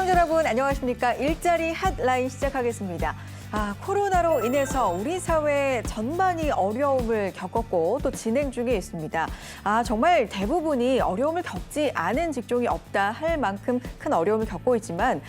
시청자 여러분 안녕하십니까? 일자리 핫라인 시작하겠습니다. 코로나로 인해서 우리 사회 전반이 어려움을 겪었고 또 진행 중에 있습니다. 정말 대부분이 어려움을 겪지 않은 직종이 없다 할 만큼 큰 어려움을 겪고 있지만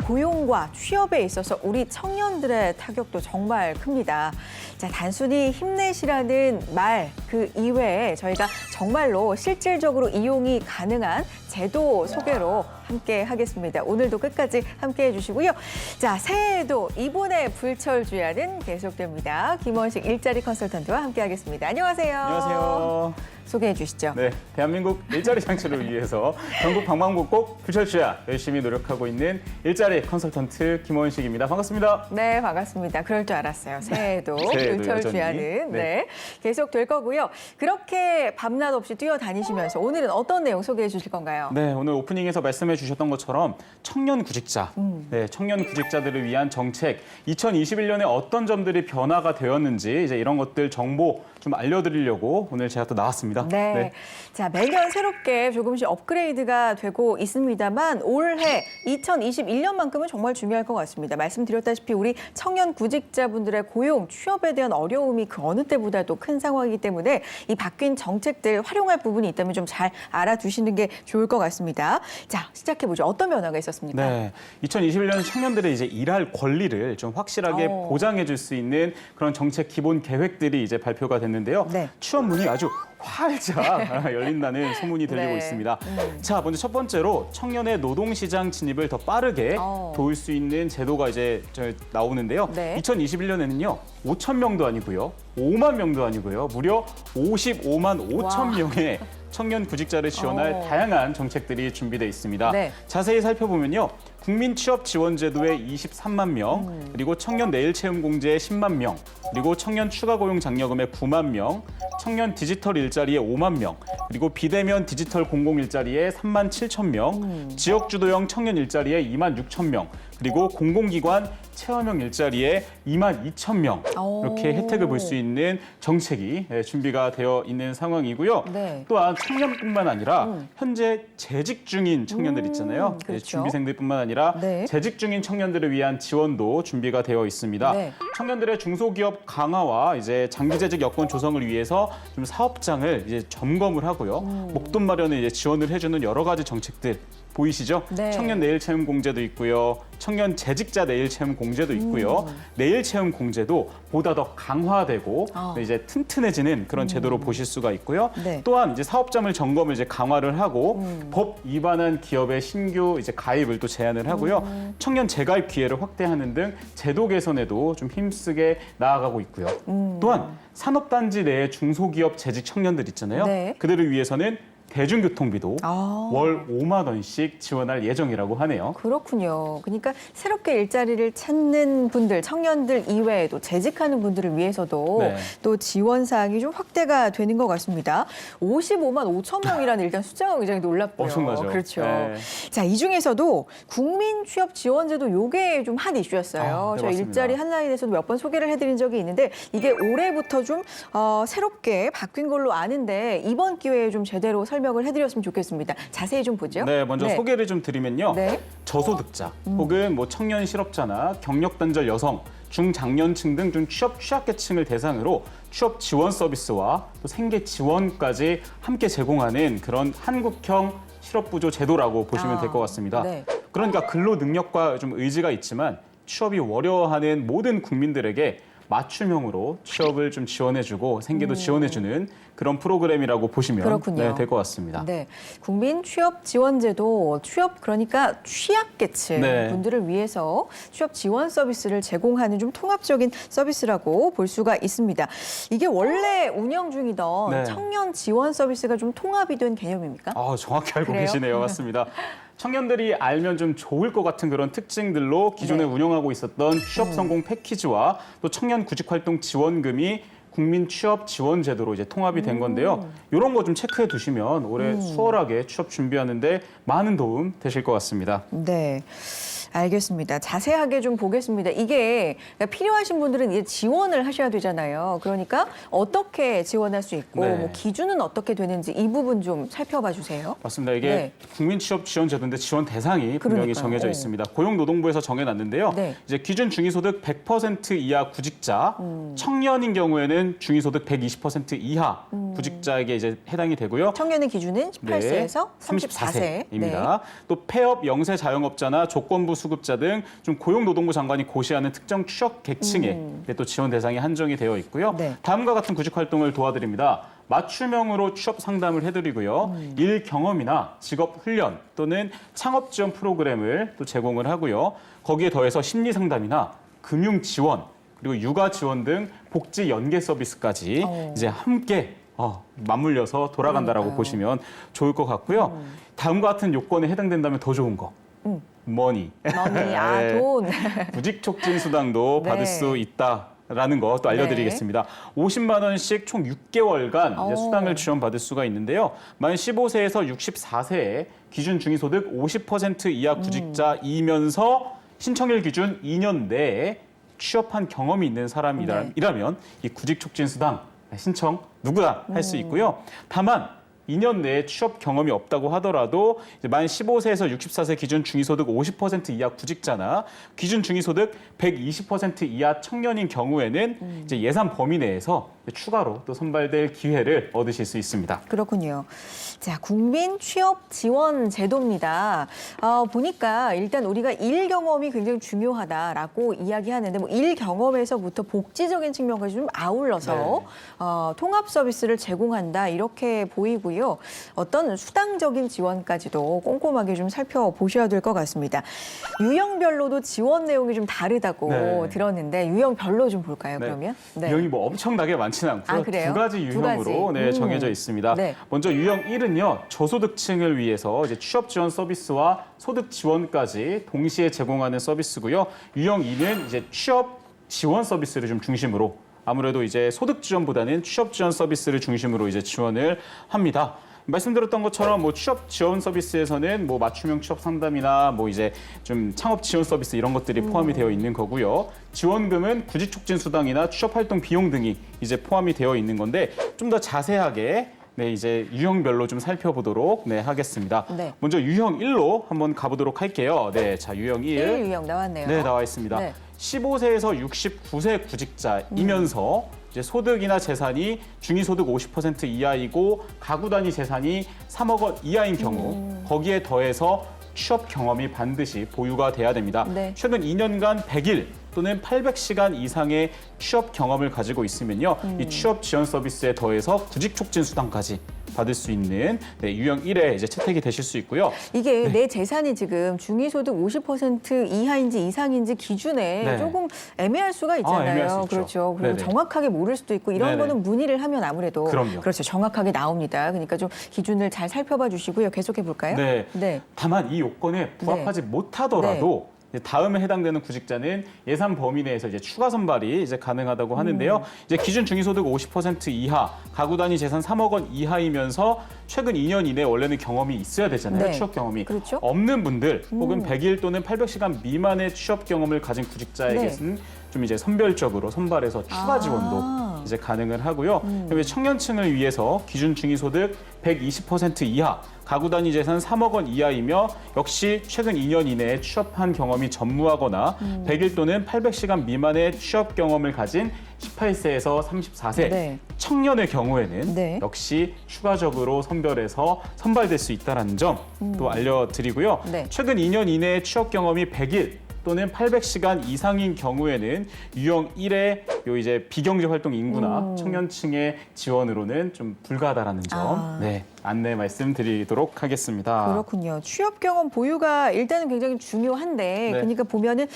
고용과 취업에 있어서 우리 청년들의 타격도 정말 큽니다. 자, 단순히 힘내시라는 말 그 이외에 저희가 정말로 실질적으로 이용이 가능한 제도 소개로 함께 하겠습니다. 오늘도 끝까지 함께 해주시고요. 자, 새해에도 이번에 불철주야는 계속됩니다. 김원식 일자리 컨설턴트와 함께 하겠습니다. 안녕하세요. 안녕하세요. 소개해 주시죠. 네, 대한민국 일자리 창출을 위해서 전국 방방곡곡 불철주야 열심히 노력하고 있는 일자리 컨설턴트 김원식입니다. 반갑습니다. 네, 반갑습니다. 그럴 줄 알았어요. 새해에도 불철주야는 여전히. 네. 계속 될 거고요. 그렇게 밤낮 없이 뛰어다니시면서 오늘은 어떤 내용 소개해 주실 건가요? 네, 오늘 오프닝에서 말씀해 주셨던 것처럼 청년 구직자, 청년 구직자들을 위한 정책, 2021년에 어떤 점들이 변화가 되었는지 이제 이런 것들 정보 좀 알려드리려고 오늘 제가 또 나왔습니다. 네. 자, 매년 새롭게 조금씩 업그레이드가 되고 있습니다만 올해 2021년만큼은 정말 중요할 것 같습니다. 말씀드렸다시피 우리 청년 구직자분들의 고용, 취업에 대한 어려움이 그 어느 때보다도 큰 상황이기 때문에 이 바뀐 정책들 활용할 부분이 있다면 좀 잘 알아두시는 게 좋을 것 같습니다. 자, 시작해보죠. 어떤 변화가 있었습니까? 네, 2021년 청년들의 이제 일할 권리를 좀 확실하게 보장해 줄 수 있는 그런 정책 기본 계획들이 이제 발표가 됐는데요. 네. 취업 문이 아주 활짝 열린다는 소문이 들리고 네. 있습니다. 자, 먼저 첫 번째로 청년의 노동시장 진입을 더 빠르게 도울 수 있는 제도가 이제 나오는데요. 네. 2021년에는요, 5천 명도 아니고요, 5만 명도 아니고요, 무려 55만 5천 명의 청년 구직자를 지원할 다양한 정책들이 준비되어 있습니다. 네. 자세히 살펴보면요. 국민 취업 지원 제도에 23만 명, 그리고 청년 내일 채용 공제에 10만 명, 그리고 청년 추가 고용 장려금에 9만 명, 청년 디지털 일자리에 5만 명, 그리고 비대면 디지털 공공 일자리에 3만 7천 명, 지역 주도형 청년 일자리에 2만 6천 명, 그리고 공공기관 체험형 일자리에 2만 2천 명 이렇게 혜택을 볼 수 있는 정책이 준비가 되어 있는 상황이고요. 네. 또한 청년뿐만 아니라 현재 재직 중인 청년들 있잖아요. 그렇죠. 준비생들뿐만 아니라 네. 재직 중인 청년들을 위한 지원도 준비가 되어 있습니다. 네. 청년들의 중소기업 강화와 이제 장기재직 여건 조성을 위해서 좀 사업장을 이제 점검을 하고요. 목돈 마련에 이제 지원을 해주는 여러 가지 정책들 보이시죠? 네. 청년 내일 채용 공제도 있고요. 청년 재직자 내일 채용 공제도 있고요. 내일 채용 공제도 보다 더 강화되고 이제 튼튼해지는 그런 제도로 보실 수가 있고요. 네. 또한 이제 사업장을 점검을 이제 강화를 하고 법 위반한 기업의 신규 이제 가입을 또 제한을 하고요. 청년 재가입 기회를 확대하는 등 제도 개선에도 좀 힘쓰게 나아가고 있고요. 또한 산업단지 내의 중소기업 재직 청년들 있잖아요. 네. 그들을 위해서는 대중교통비도 월 5만 원씩 지원할 예정이라고 하네요. 그렇군요. 그러니까 새롭게 일자리를 찾는 분들, 청년들 이외에도 재직하는 분들을 위해서도 네. 또 지원 사항이 좀 확대가 되는 것 같습니다. 55만 5천 명이라는 일단 숫자가 굉장히 놀랍고요. 엄청나죠. 그렇죠. 네. 자, 이 중에서도 국민 취업 지원제도 요게 좀 핫 이슈였어요. 네, 저희 맞습니다. 일자리 한라인에서도 몇 번 소개를 해드린 적이 있는데 이게 올해부터 좀 새롭게 바뀐 걸로 아는데 이번 기회에 좀 제대로 설명을 해드렸으면 좋겠습니다. 자세히 좀 보죠. 네, 먼저 소개를 좀 드리면요. 네. 저소득자 혹은 뭐 청년 실업자나 경력 단절 여성, 중장년층 등 좀 취업 취약계층을 대상으로 취업 지원 서비스와 또 생계 지원까지 함께 제공하는 그런 한국형 실업부조 제도라고 보시면 될 것 같습니다. 네. 그러니까 근로 능력과 좀 의지가 있지만 취업이 어려워하는 모든 국민들에게 맞춤형으로 취업을 좀 지원해주고 생계도 지원해주는 그런 프로그램이라고 보시면 그렇군요. 될 것 같습니다. 네, 국민 취업 지원제도 취업 그러니까 취약계층 네. 분들을 위해서 취업 지원 서비스를 제공하는 좀 통합적인 서비스라고 볼 수가 있습니다. 이게 원래 운영 중이던 네. 청년 지원 서비스가 좀 통합이 된 개념입니까? 정확히 알고 그래요? 계시네요. 맞습니다. 청년들이 알면 좀 좋을 것 같은 그런 특징들로 기존에 운영하고 있었던 취업 성공 패키지와 또 청년 구직 활동 지원금이 국민 취업 지원 제도로 이제 통합이 된 건데요. 이런 거 좀 체크해 두시면 올해 수월하게 취업 준비하는데 많은 도움 되실 것 같습니다. 네. 알겠습니다. 자세하게 좀 보겠습니다. 이게 필요하신 분들은 이제 지원을 하셔야 되잖아요. 그러니까 어떻게 지원할 수 있고 네. 뭐 기준은 어떻게 되는지 이 부분 좀 살펴봐 주세요. 맞습니다. 이게 네. 국민취업지원제도인데 지원 대상이 분명히 그러니까요. 정해져 있습니다. 고용노동부에서 정해놨는데요. 네. 이제 기준 중위소득 100% 이하 구직자, 청년인 경우에는 중위소득 120% 이하 구직자에게 이제 해당이 되고요. 청년의 기준은 18세에서 34세입니다. 또 폐업, 영세 자영업자나 조건부 수급자 등 좀 고용노동부 장관이 고시하는 특정 취업 계층에 또 지원 대상이 한정이 되어 있고요. 네. 다음과 같은 구직 활동을 도와드립니다. 맞춤형으로 취업 상담을 해드리고요. 일 경험이나 직업 훈련 또는 창업 지원 프로그램을 또 제공을 하고요. 거기에 더해서 심리 상담이나 금융 지원 그리고 육아 지원 등 복지 연계 서비스까지 이제 함께 맞물려서 돌아간다라고 그러니까요. 보시면 좋을 것 같고요. 다음과 같은 요건에 해당된다면 더 좋은 거. 머니. 네. 돈. 구직 촉진 수당도 네. 받을 수 있다라는 거 또 알려드리겠습니다. 50만 원씩 총 6개월간 이제 수당을 지원받을 수가 있는데요. 만 15세에서 64세에 기준 중위소득 50% 이하 구직자이면서 신청일 기준 2년 내에 취업한 경험이 있는 사람이라면 이 구직 촉진 수당 신청 누구나 할 수 있고요. 다만 2년 내에 취업 경험이 없다고 하더라도 이제 만 15세에서 64세 기준 중위소득 50% 이하 구직자나 기준 중위소득 120% 이하 청년인 경우에는 이제 예산 범위 내에서 추가로 또 선발될 기회를 얻으실 수 있습니다. 그렇군요. 자, 국민 취업 지원 제도입니다. 보니까 일단 우리가 일 경험이 굉장히 중요하다라고 이야기하는데 뭐 일 경험에서부터 복지적인 측면까지 좀 아울러서 통합 서비스를 제공한다 이렇게 보이고요. 어떤 수당적인 지원까지도 꼼꼼하게 좀 살펴보셔야 될 것 같습니다. 유형별로도 지원 내용이 좀 다르다고 네. 들었는데 유형별로 좀 볼까요, 네. 그러면? 유형이 뭐 엄청나게 많지는 않고요. 아, 그래요? 두 가지 두 가지. 유형으로 정해져 있습니다. 네. 먼저 유형 1은요. 저소득층을 위해서 이제 취업 지원 서비스와 소득 지원까지 동시에 제공하는 서비스고요. 유형 2는 이제 취업 지원 서비스를 좀 중심으로 아무래도 이제 소득 지원보다는 취업 지원 서비스를 중심으로 이제 지원을 합니다. 말씀드렸던 것처럼 뭐 취업 지원 서비스에서는 뭐 맞춤형 취업 상담이나 뭐 이제 좀 창업 지원 서비스 이런 것들이 포함이 되어 있는 거고요. 지원금은 구직 촉진 수당이나 취업 활동 비용 등이 이제 포함이 되어 있는 건데 좀 더 자세하게 이제 유형별로 좀 살펴보도록 하겠습니다. 네. 먼저 유형 1로 한번 가보도록 할게요. 자, 유형 1. 1 유형 나왔네요. 네, 나와 있습니다. 네. 15세에서 69세 구직자이면서 이제 소득이나 재산이 중위소득 50% 이하이고 가구 단위 재산이 3억 원 이하인 경우 거기에 더해서 취업 경험이 반드시 보유가 돼야 됩니다. 네. 최근 2년간 100일 또는 800시간 이상의 취업 경험을 가지고 있으면요. 이 취업 지원 서비스에 더해서 구직 촉진 수당까지 받을 수 있는 유형 1에 이제 채택이 되실 수 있고요. 이게 내 재산이 지금 중위소득 50% 이하인지 이상인지 기준에 네. 조금 애매할 수가 있잖아요. 애매할 수 있죠. 그렇죠. 그리고 네네. 정확하게 모를 수도 있고 이런 네네. 거는 문의를 하면 아무래도 그럼요. 그렇죠. 정확하게 나옵니다. 그러니까 좀 기준을 잘 살펴봐 주시고요. 계속해 볼까요? 네. 다만 이 요건에 부합하지 못하더라도 이제 다음에 해당되는 구직자는 예산 범위 내에서 이제 추가 선발이 이제 가능하다고 하는데요. 이제 기준 중위소득 50% 이하, 가구 단위 재산 3억 원 이하이면서 최근 2년 이내 원래는 경험이 있어야 되잖아요. 네. 취업 경험이. 그렇죠. 없는 분들 혹은 100일 또는 800시간 미만의 취업 경험을 가진 구직자에게는 좀 이제 선별적으로 선발해서 추가 지원도 이제 가능을 하고요. 그다음에 청년층을 위해서 기준 중위소득 120% 이하, 가구 단위 재산 3억 원 이하이며 역시 최근 2년 이내에 취업한 경험이 전무하거나 100일 또는 800시간 미만의 취업 경험을 가진 18세에서 34세 청년의 경우에는 역시 추가적으로 선별해서 선발될 수 있다는 점 또 알려드리고요. 최근 2년 이내에 취업 경험이 100일 또는 800시간 이상인 경우에는 유형 1의 요 이제 비경제 활동 인구나 청년층의 지원으로는 좀 불가하다라는 점 안내 말씀드리도록 하겠습니다. 그렇군요. 취업 경험 보유가 일단은 굉장히 중요한데 그러니까 보면은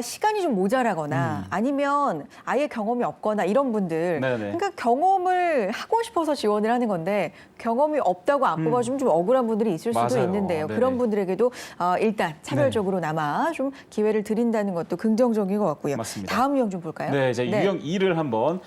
시간이 좀 모자라거나 아니면 아예 경험이 없거나 이런 분들 그러니까 경험을 하고 싶어서 지원을 하는 건데 경험이 없다고 안 뽑아주면 좀 억울한 분들이 있을 수도 맞아요. 있는데요. 네네. 그런 분들에게도 일단 차별적으로나마 좀 기회를 드린다는 것도 긍정적인 것 같고요. 맞습니다. 다음 유형 좀 볼까요? 이제 유형 2를 한번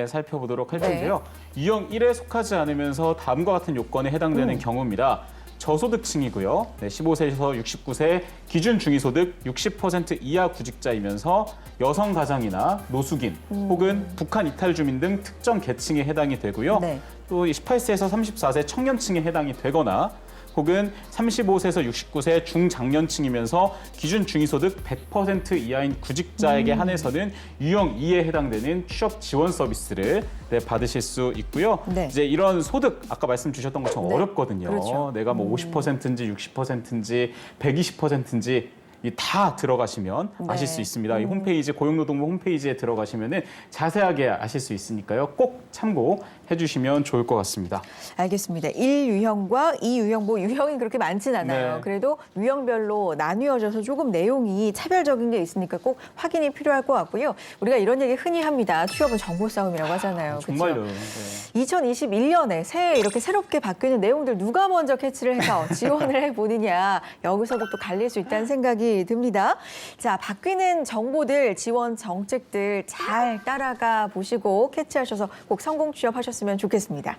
살펴보도록 할 텐데요. 유형 1에 속하지 않으면서 다음과 같은 요건에 해당되는 경우입니다. 저소득층이고요. 네, 15세에서 69세 기준 중위소득 60% 이하 구직자이면서 여성 가장이나 노숙인 혹은 북한 이탈 주민 등 특정 계층에 해당이 되고요. 네. 또 18세에서 34세 청년층에 해당이 되거나 혹은 35세에서 69세 중장년층이면서 기준 중위소득 100% 이하인 구직자에게 한해서는 유형 2에 해당되는 취업 지원 서비스를 네, 받으실 수 있고요. 네. 이제 이런 소득 아까 말씀 주셨던 것처럼 네. 어렵거든요. 그렇죠. 내가 뭐 50%인지 60%인지 120%인지 이 다 들어가시면 네. 아실 수 있습니다. 이 홈페이지 고용노동부 홈페이지에 들어가시면은 자세하게 아실 수 있으니까요. 꼭 참고해 주시면 좋을 것 같습니다. 알겠습니다. 1유형과 2유형, 뭐 유형이 그렇게 많진 않아요. 네. 그래도 유형별로 나뉘어져서 조금 내용이 차별적인 게 있으니까 꼭 확인이 필요할 것 같고요. 우리가 이런 얘기 흔히 합니다. 취업은 정보 싸움이라고 하잖아요. 정말요. 그렇죠? 네. 2021년에 새해 이렇게 새롭게 바뀌는 내용들 누가 먼저 캐치를 해서 지원을 해보느냐. 여기서도 또 갈릴 수 있다는 생각이 듭니다. 자, 바뀌는 정보들, 지원 정책들 잘 따라가 보시고 캐치하셔서 꼭 성공 취업하셨으면 좋겠습니다.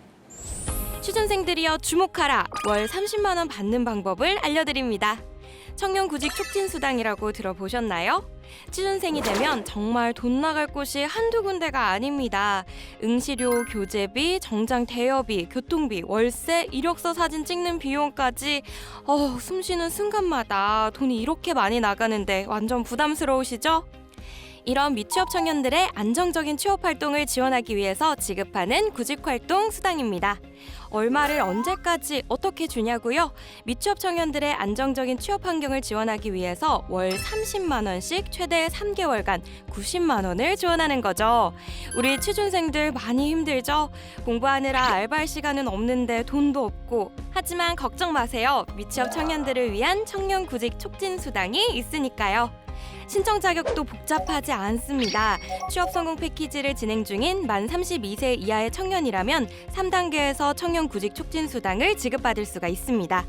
취준생들이여 주목하라. 월 30만 원 받는 방법을 알려드립니다. 청년구직 촉진수당이라고 들어보셨나요? 취준생이 되면 정말 돈 나갈 곳이 한두 군데가 아닙니다. 응시료, 교재비, 정장 대여비, 교통비, 월세, 이력서 사진 찍는 비용까지 숨 쉬는 순간마다 돈이 이렇게 많이 나가는데 완전 부담스러우시죠? 이런 미취업 청년들의 안정적인 취업 활동을 지원하기 위해서 지급하는 구직활동 수당입니다. 얼마를 언제까지 어떻게 주냐고요? 미취업 청년들의 안정적인 취업 환경을 지원하기 위해서 월 30만 원씩 최대 3개월간 90만 원을 지원하는 거죠. 우리 취준생들 많이 힘들죠? 공부하느라 알바할 시간은 없는데 돈도 없고. 하지만 걱정 마세요. 미취업 청년들을 위한 청년구직 촉진수당이 있으니까요. 신청 자격도 복잡하지 않습니다. 취업 성공 패키지를 진행 중인 만 32세 이하의 청년이라면 3단계에서 청년 구직 촉진 수당을 지급받을 수가 있습니다.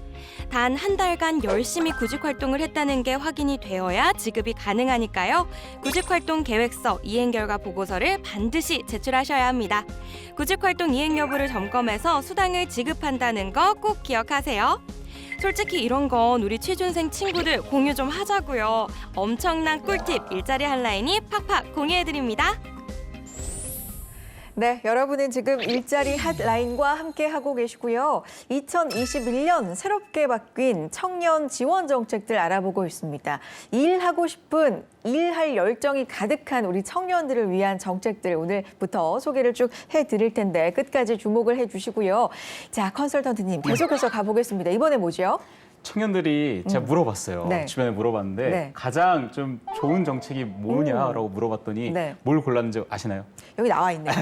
단 한 달간 열심히 구직 활동을 했다는 게 확인이 되어야 지급이 가능하니까요. 구직 활동 계획서, 이행 결과 보고서를 반드시 제출하셔야 합니다. 구직 활동 이행 여부를 점검해서 수당을 지급한다는 거 꼭 기억하세요. 솔직히 이런 건 우리 취준생 친구들 공유 좀 하자고요. 엄청난 꿀팁 일자리 한라인이 팍팍 공유해드립니다. 네, 여러분은 지금 일자리 핫라인과 함께 하고 계시고요. 2021년 새롭게 바뀐 청년 지원 정책들 알아보고 있습니다. 일하고 싶은 일할 열정이 가득한 우리 청년들을 위한 정책들 오늘부터 소개를 쭉 해드릴 텐데 끝까지 주목을 해주시고요. 자, 컨설턴트님 계속해서 가보겠습니다. 이번에 뭐죠? 청년들이 제가 물어봤어요. 네. 주변에 물어봤는데 네. 가장 좀 좋은 정책이 뭐냐라고 물어봤더니 네. 뭘 골랐는지 아시나요? 여기 나와 있네요.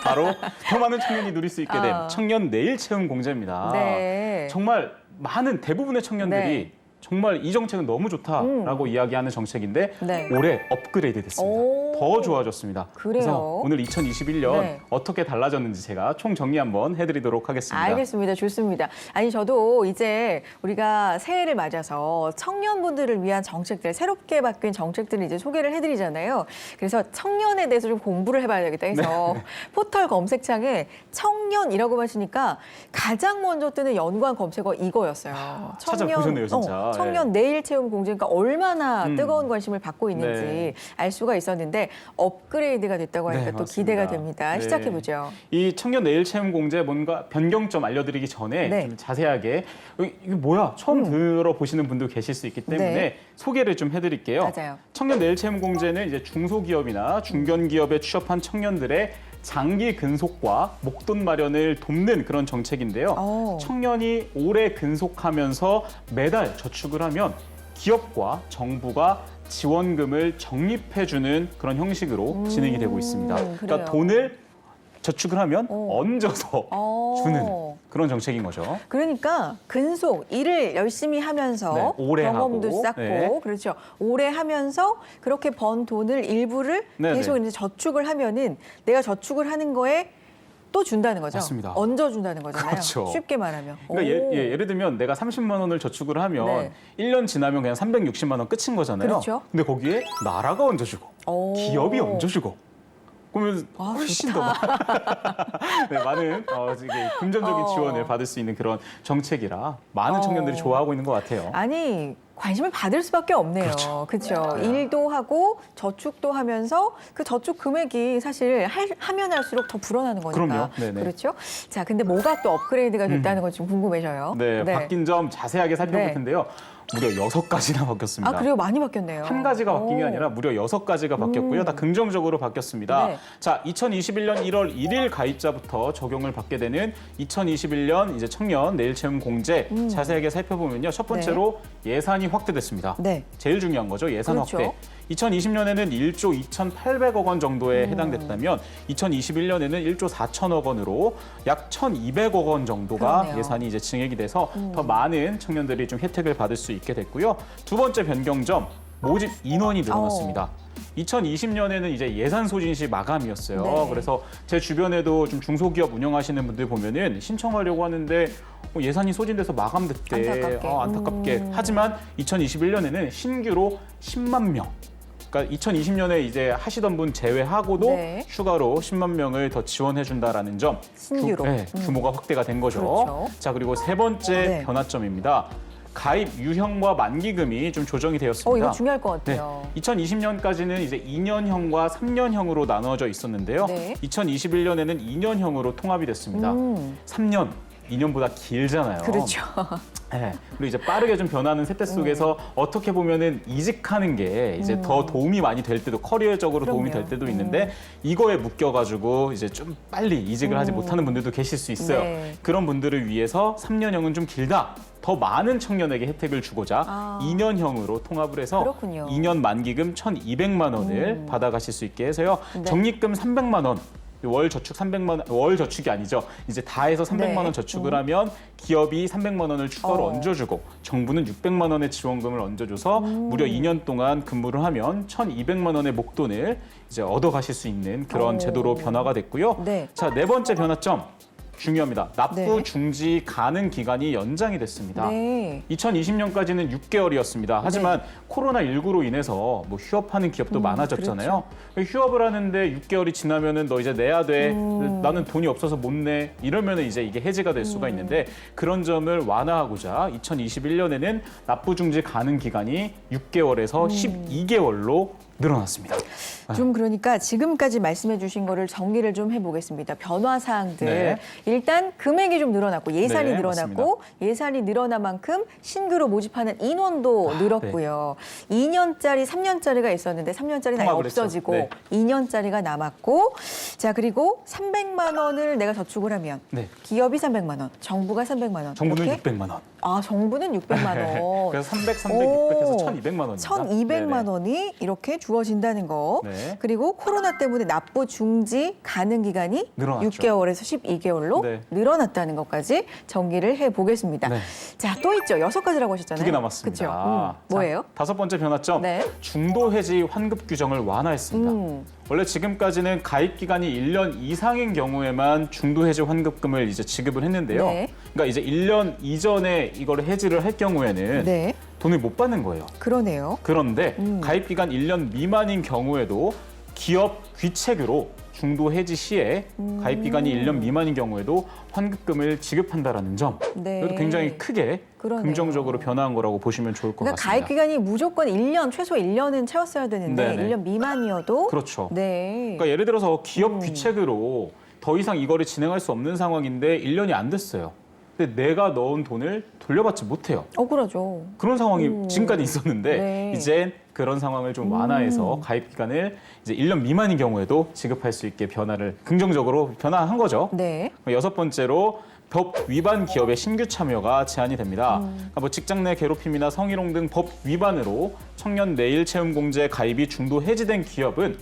바로 더 많은 청년이 누릴 수 있게 된 아. 청년 내일 채움 공제입니다. 네. 정말 많은 대부분의 청년들이 네. 정말 이 정책은 너무 좋다라고 이야기하는 정책인데 네. 올해 업그레이드 됐습니다. 오. 더 좋아졌습니다. 그래요? 그래서 오늘 2021년 네. 어떻게 달라졌는지 제가 총 정리 한번 해드리도록 하겠습니다. 알겠습니다. 좋습니다. 아니 저도 이제 우리가 새해를 맞아서 청년분들을 위한 정책들, 새롭게 바뀐 정책들을 이제 소개를 해드리잖아요. 그래서 청년에 대해서 좀 공부를 해봐야 되겠다 해서 포털 검색창에 청년이라고 하시니까 가장 먼저 뜨는 연관 검색어 이거였어요. 찾아보셨네요, 진짜. 청년 내일 채움 공제, 그러니까 얼마나 뜨거운 관심을 받고 있는지 네. 알 수가 있었는데 업그레이드가 됐다고 하니까 네, 또 맞습니다. 기대가 됩니다. 네. 시작해보죠. 이 청년 내일 채용 공제 뭔가 변경점 알려드리기 전에 네. 좀 자세하게 이게 뭐야 처음 들어보시는 분도 계실 수 있기 때문에 네. 소개를 좀 해드릴게요. 맞아요. 청년 내일 채용 공제는 이제 중소기업이나 중견기업에 취업한 청년들의 장기 근속과 목돈 마련을 돕는 그런 정책인데요. 오. 청년이 오래 근속하면서 매달 저축을 하면 기업과 정부가 지원금을 적립해주는 그런 형식으로 진행이 되고 있습니다. 그래요. 그러니까 돈을 저축을 하면 얹어서 주는 그런 정책인 거죠. 그러니까 근속, 일을 열심히 하면서 네, 오래 경험도 하고, 쌓고 네. 그렇죠. 오래 하면서 그렇게 번 돈을 일부를 네, 계속 네. 이제 저축을 하면은 내가 저축을 하는 거에 또 준다는 거죠. 맞습니다. 얹어준다는 거잖아요. 그렇죠. 쉽게 말하면. 그러니까 오. 예를 들면 내가 30만 원을 저축을 하면 네. 1년 지나면 그냥 360만 원 끝인 거잖아요. 그렇죠. 근데 거기에 나라가 얹어주고 오. 기업이 얹어주고 그러면 훨씬 더 네, 많은 이게 금전적인 지원을 받을 수 있는 그런 정책이라 많은 청년들이 좋아하고 있는 것 같아요. 아니, 관심을 받을 수밖에 없네요. 그렇죠. 일도 하고 저축도 하면서 그 저축 금액이 사실 하면 할수록 더 불어나는 거니까. 그럼요. 네네. 그렇죠. 자, 근데 뭐가 또 업그레이드가 됐다는 건 좀 궁금해져요. 네, 바뀐 점 자세하게 살펴볼 네. 텐데요. 무려 6가지나 바뀌었습니다. 아, 그래요? 많이 바뀌었네요. 한 가지가 바뀐 게 오. 아니라 무려 6가지가 바뀌었고요. 다 긍정적으로 바뀌었습니다. 네. 자, 2021년 1월 1일 가입자부터 적용을 받게 되는 2021년 이제 청년 내일 채움 공제 자세하게 살펴보면요. 첫 번째로 예산이 확대됐습니다. 네. 제일 중요한 거죠. 예산 그렇죠. 확대. 2020년에는 1조 2,800억 원 정도에 해당됐다면 2021년에는 1조 4천억 원으로 약 1,200억 원 정도가 그러네요. 예산이 이제 증액이 돼서 더 많은 청년들이 좀 혜택을 받을 수 있게 됐고요. 두 번째 변경점, 모집 인원이 늘어났습니다. 2020년에는 이제 예산 소진 시 마감이었어요. 네. 그래서 제 주변에도 좀 중소기업 운영하시는 분들 보면은 신청하려고 하는데 예산이 소진돼서 마감됐대. 안타깝게. 안타깝게. 하지만 2021년에는 신규로 10만 명. 그러니까 2020년에 이제 하시던 분 제외하고도 네. 추가로 10만 명을 더 지원해 준다라는 점. 신규로. 규모가 확대가 된 거죠. 그렇죠. 자, 그리고 세 번째 네. 변화점입니다. 가입 유형과 만기금이 좀 조정이 되었습니다. 이거 중요할 것 같아요. 2020년까지는 이제 2년형과 3년형으로 나누어져 있었는데요. 네. 2021년에는 2년형으로 통합이 됐습니다. 3년, 2년보다 길잖아요. 그렇죠. 네. 그리고 이제 빠르게 좀 변하는 세대 속에서 어떻게 보면은 이직하는 게 이제 더 도움이 많이 될 때도 커리어적으로 도움이 될 때도 있는데 이거에 묶여가지고 이제 좀 빨리 이직을 하지 못하는 분들도 계실 수 있어요. 네. 그런 분들을 위해서 3년형은 좀 길다. 더 많은 청년에게 혜택을 주고자 2년형으로 통합을 해서 그렇군요. 2년 만기금 1,200만 원을 받아가실 수 있게 해서요. 네. 적립금 300만 원. 월 저축 300만 원, 월 저축이 아니죠. 이제 다 해서 300만 원 네. 저축을 하면 기업이 300만 원을 추가로 얹어주고 정부는 600만 원의 지원금을 얹어줘서 무려 2년 동안 근무를 하면 1,200만 원의 목돈을 이제 얻어가실 수 있는 그런 제도로 변화가 됐고요. 네. 자, 네 번째 변화점 중요합니다. 납부 네. 중지 가능 기간이 연장이 됐습니다. 네. 2020년까지는 6개월이었습니다. 하지만 코로나19로 인해서 뭐 휴업하는 기업도 많아졌잖아요. 휴업을 하는데 6개월이 지나면은 너 이제 내야 돼. 나는 돈이 없어서 못 내. 이러면은 이제 이게 해지가 될 수가 있는데 그런 점을 완화하고자 2021년에는 납부 중지 가능 기간이 6개월에서 12개월로 늘어났습니다. 좀 그러니까 지금까지 말씀해 주신 거를 정리를 좀 해보겠습니다. 변화 사항들. 네. 일단 금액이 좀 늘어났고 예산이 네, 늘어났고 예산이 늘어난 만큼 신규로 모집하는 인원도 늘었고요. 2년짜리, 3년짜리가 있었는데 3년짜리는 아예 통합을 했죠. 없어지고 네. 2년짜리가 남았고 자 그리고 300만 원을 내가 저축을 하면 네. 기업이 300만 원, 정부가 300만 원. 정부는 이렇게? 600만 원. 아, 정부는 600만 원. 그래서 300, 600해서 1,200만 원입니다. 1,200만 원이 이렇게 주어진다는 거. 네. 그리고 코로나 때문에 납부 중지 가능 기간이 늘어났죠. 6개월에서 12개월로 네. 늘어났다는 것까지 정리를 해보겠습니다. 네. 자, 또 있죠. 6가지라고 하셨잖아요. 2개 남았습니다. 그렇죠. 뭐예요? 자, 다섯 번째 변화점. 네. 중도 해지 환급 규정을 완화했습니다. 원래 지금까지는 가입 기간이 1년 이상인 경우에만 중도 해지 환급금을 이제 지급을 했는데요. 네. 그러니까 이제 1년 이전에 이거를 해지를 할 경우에는 네. 돈을 못 받는 거예요. 그러네요. 그런데 가입 기간 1년 미만인 경우에도 기업 귀책으로 중도 해지 시에 가입 기간이 1년 미만인 경우에도 환급금을 지급한다라는 점. 네. 이것도 굉장히 크게 그러네요. 긍정적으로 변화한 거라고 보시면 좋을 것 그러니까 같습니다. 가입 기간이 무조건 1년, 최소 1년은 채웠어야 되는데 네네. 1년 미만이어도 그렇죠. 네. 그러니까 예를 들어서 기업 귀책으로 더 이상 이거를 진행할 수 없는 상황인데 1년이 안 됐어요. 근데 내가 넣은 돈을 돌려받지 못해요. 억울하죠. 그런 상황이 지금까지 있었는데 네. 이제 그런 상황을 좀 완화해서 가입 기간을 이제 1년 미만인 경우에도 지급할 수 있게 변화를 긍정적으로 변화한 거죠. 네. 여섯 번째로 법 위반 기업의 신규 참여가 제한이 됩니다. 그러니까 뭐 직장 내 괴롭힘이나 성희롱 등 법 위반으로 청년 내일 채움 공제 가입이 중도 해지된 기업은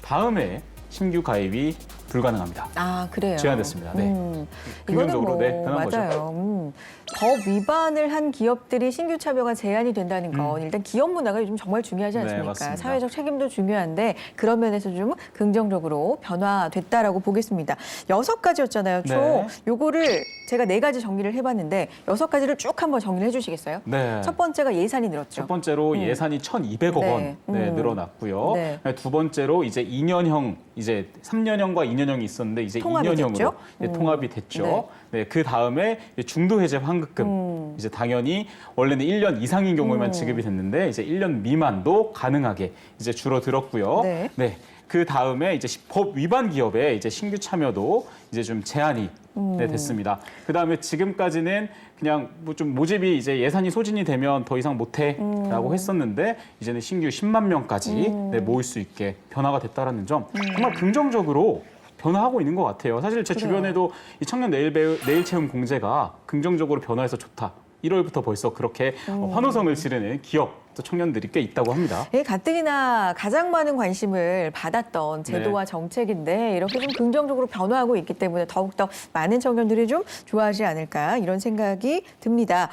다음에 신규 가입이 불가능합니다. 아, 그래요. 제한됐습니다. 네. 이거는 긍정적으로 뭐 네, 변한 거죠. 맞아요. 법 위반을 한 기업들이 신규 참여가 제한이 된다는 건 일단 기업 문화가 요즘 정말 중요하지 네, 않습니까? 맞습니다. 사회적 책임도 중요한데 그런 면에서 좀 긍정적으로 변화됐다라고 보겠습니다. 6가지였잖아요. 총 네. 요거를 제가 4가지 정리를 해봤는데 6가지를 쭉 한번 정리를 해주시겠어요? 네. 첫 번째가 예산이 늘었죠. 첫 번째로 예산이 1,200억 원 네. 늘어났고요. 네. 두 번째로 이제 2년형 이제 3년형과 2년형이 있었는데 이제 통합이 2년형으로 됐죠? 통합이 됐죠. 네, 그 다음에 중도 해제 환급금 이제 당연히 원래는 1년 이상인 경우에만 지급이 됐는데 이제 1년 미만도 가능하게 이제 줄어들었고요. 네. 그 다음에 이제 법 위반 기업의 이제 신규 참여도 이제 좀 제한이 됐습니다. 그 다음에 지금까지는 그냥 뭐 좀 모집이 이제 예산이 소진이 되면 더 이상 못해라고 했었는데 이제는 신규 10만 명까지 네, 모을 수 있게 변화가 됐다라는 점 정말 긍정적으로 변화하고 있는 것 같아요. 사실 제 그래요. 주변에도 이 청년 내일 채움 공제가 긍정적으로 변화해서 좋다. 1월부터 벌써 그렇게 환호성을 지르는 기업 또 청년들이 꽤 있다고 합니다. 예, 가뜩이나 가장 많은 관심을 받았던 제도와 정책인데 이렇게 좀 긍정적으로 변화하고 있기 때문에 더욱더 많은 청년들이 좀 좋아하지 않을까 이런 생각이 듭니다.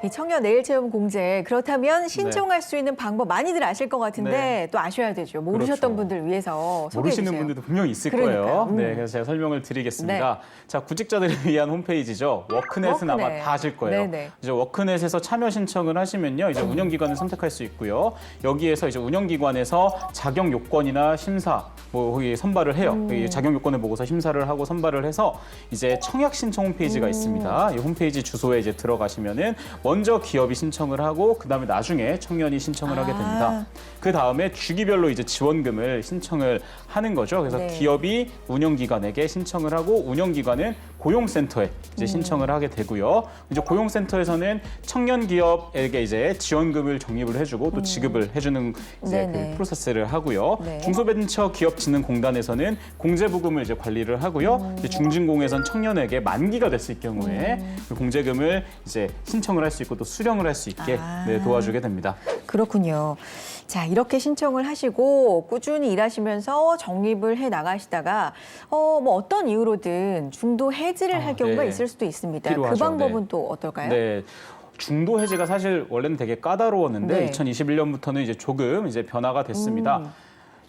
이 청년 내일 체험 공제 그렇다면 신청할 수 있는 방법 많이들 아실 것 같은데 네. 또 아셔야 되죠. 모르셨던 그렇죠. 분들 위해서 소개해 모르시는 주세요. 분들도 분명히 있을 그러니까요. 거예요. 네, 그래서 제가 설명을 드리겠습니다. 자, 구직자들을 위한 홈페이지죠. 워크넷은 아마 워크넷. 다 아실 거예요. 네네. 이제 워크넷에서 참여 신청을 하시면요, 이제 운영기관을 선택할 수 있고요. 여기에서 이제 운영기관에서 자격 요건이나 심사, 뭐 거기 선발을 해요. 이 자격 요건을 보고서 심사를 하고 선발을 해서 이제 청약 신청 홈페이지가 있습니다. 이 홈페이지 주소에 이제 들어가시면은 먼저 기업이 신청을 하고 그 다음에 나중에 청년이 신청을 하게 됩니다. 그 다음에 주기별로 이제 지원금을 신청을 하는 거죠. 그래서 네. 기업이 운영기관에게 신청을 하고 운영기관은 고용센터에 이제 신청을 하게 되고요. 이제 고용센터에서는 청년 기업에게 이제 지원금을 적립을 해주고 또 지급을 해주는 이제 네네. 그 프로세스를 하고요. 네. 중소벤처기업진흥공단에서는 공제부금을 이제 관리를 하고요. 이제 중진공에선 청년에게 만기가 됐을 경우에 그 공제금을 이제 신청을 할 수 있고 또 수령을 할 수 있게 네, 도와주게 됩니다. 그렇군요. 자, 이렇게 신청을 하시고 꾸준히 일하시면서 적립을 해 나가시다가 뭐 어떤 이유로든 중도 해지를 할 경우가 네. 있을 수도 있습니다. 필요하죠. 그 방법은 네. 또 어떨까요? 네. 중도 해지가 사실 원래는 되게 까다로웠는데 네. 2021년부터는 이제 조금 이제 변화가 됐습니다.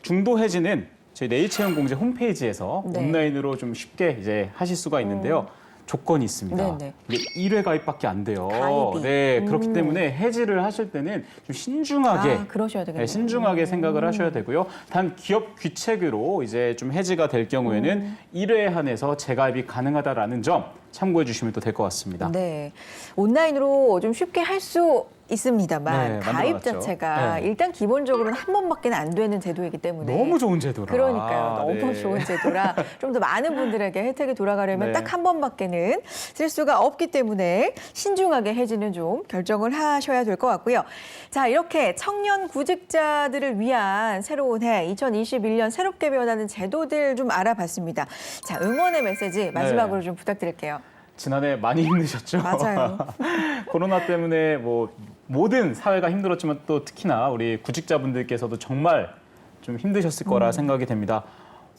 중도 해지는 저희 내일채용공제 홈페이지에서 네. 온라인으로 좀 쉽게 이제 하실 수가 있는데요. 조건이 있습니다. 네네. 이게 1회 가입밖에 안 돼요. 가입이. 네, 그렇기 때문에 해지를 하실 때는 좀 신중하게 그러셔야 되겠네요. 신중하게 생각을 하셔야 되고요. 단 기업 귀책으로 이제 좀 해지가 될 경우에는 1회에 한해서 재가입이 가능하다라는 점 참고해 주시면 또 될 것 같습니다. 네. 온라인으로 좀 쉽게 할 수 있습니다만 네, 가입 만들어놨죠. 자체가 네. 일단 기본적으로는 한 번밖에 안 되는 제도이기 때문에 너무 좋은 제도라. 그러니까요. 너무 네. 좋은 제도라 좀 더 많은 분들에게 혜택이 돌아가려면 네. 딱 한 번밖에는 쓸 수가 없기 때문에 신중하게 해지는 좀 결정을 하셔야 될 것 같고요. 자, 이렇게 청년 구직자들을 위한 새로운 해 2021년 새롭게 변하는 제도들 좀 알아봤습니다. 자, 응원의 메시지 마지막으로 좀 부탁드릴게요. 지난해 많이 힘드셨죠? 맞아요. 코로나 때문에 뭐 모든 사회가 힘들었지만 또 특히나 우리 구직자분들께서도 정말 좀 힘드셨을 거라 생각이 됩니다.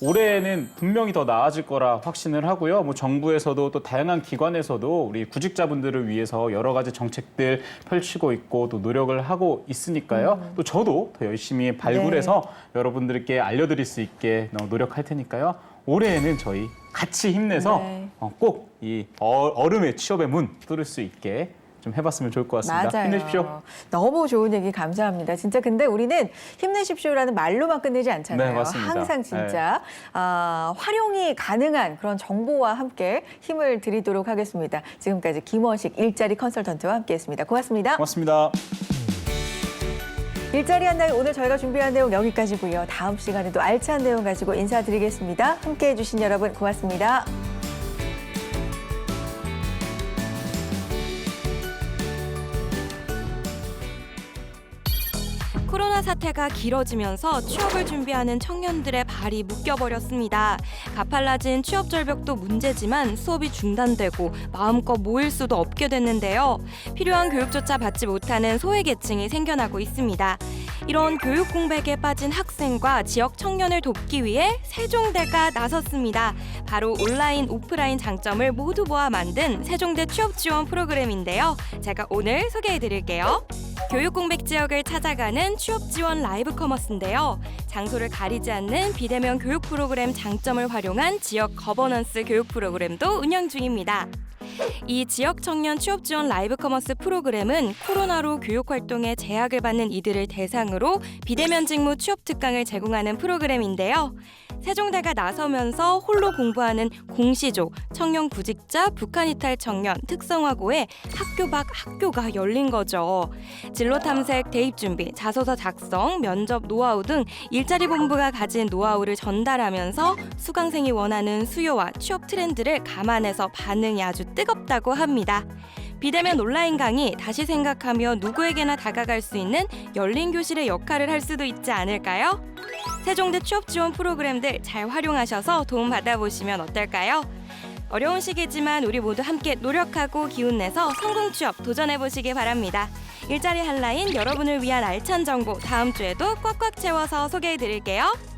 올해는 분명히 더 나아질 거라 확신을 하고요. 뭐 정부에서도 또 다양한 기관에서도 우리 구직자분들을 위해서 여러 가지 정책들 펼치고 있고 또 노력을 하고 있으니까요. 또 저도 더 열심히 발굴해서 여러분들께 알려드릴 수 있게 노력할 테니까요. 올해에는 저희 같이 힘내서 네. 꼭 이 얼음의 취업의 문 뚫을 수 있게 좀 해봤으면 좋을 것 같습니다. 맞아요. 힘내십시오. 너무 좋은 얘기 감사합니다. 진짜 근데 우리는 힘내십시오라는 말로만 끝내지 않잖아요. 네, 맞습니다. 항상 진짜 활용이 가능한 그런 정보와 함께 힘을 드리도록 하겠습니다. 지금까지 김원식 일자리 컨설턴트와 함께했습니다. 고맙습니다. 고맙습니다. 일자리 한 날 오늘 저희가 준비한 내용 여기까지고요. 다음 시간에도 알찬 내용 가지고 인사드리겠습니다. 함께해 주신 여러분 고맙습니다. 코로나 사태가 길어지면서 취업을 준비하는 청년들의 발이 묶여버렸습니다. 가팔라진 취업 절벽도 문제지만 수업이 중단되고 마음껏 모일 수도 없게 됐는데요. 필요한 교육조차 받지 못하는 소외계층이 생겨나고 있습니다. 이런 교육 공백에 빠진 학생과 지역 청년을 돕기 위해 세종대가 나섰습니다. 바로 온라인, 오프라인 장점을 모두 모아 만든 세종대 취업 지원 프로그램인데요. 제가 오늘 소개해드릴게요. 교육 공백 지역을 찾아가는 취업 지원 라이브 커머스인데요. 장소를 가리지 않는 비대면 교육 프로그램 장점을 활용한 지역 거버넌스 교육 프로그램도 운영 중입니다. 이 지역 청년 취업 지원 라이브 커머스 프로그램은 코로나로 교육 활동에 제약을 받는 이들을 대상으로 비대면 직무 취업 특강을 제공하는 프로그램인데요. 세종대가 나서면서 홀로 공부하는 공시조, 청년 구직자, 북한 이탈 청년, 특성화고에 학교 밖 학교가 열린 거죠. 진로 탐색, 대입 준비, 자소서 작성, 면접 노하우 등 일자리 본부가 가진 노하우를 전달하면서 수강생이 원하는 수요와 취업 트렌드를 감안해서 반응이 아주 뜨겁다고 합니다. 비대면 온라인 강의 다시 생각하며 누구에게나 다가갈 수 있는 열린 교실의 역할을 할 수도 있지 않을까요? 세종대 취업 지원 프로그램들 잘 활용하셔서 도움 받아보시면 어떨까요? 어려운 시기지만 우리 모두 함께 노력하고 기운내서 성공 취업 도전해보시기 바랍니다. 일자리 한라인 여러분을 위한 알찬 정보 다음 주에도 꽉꽉 채워서 소개해드릴게요.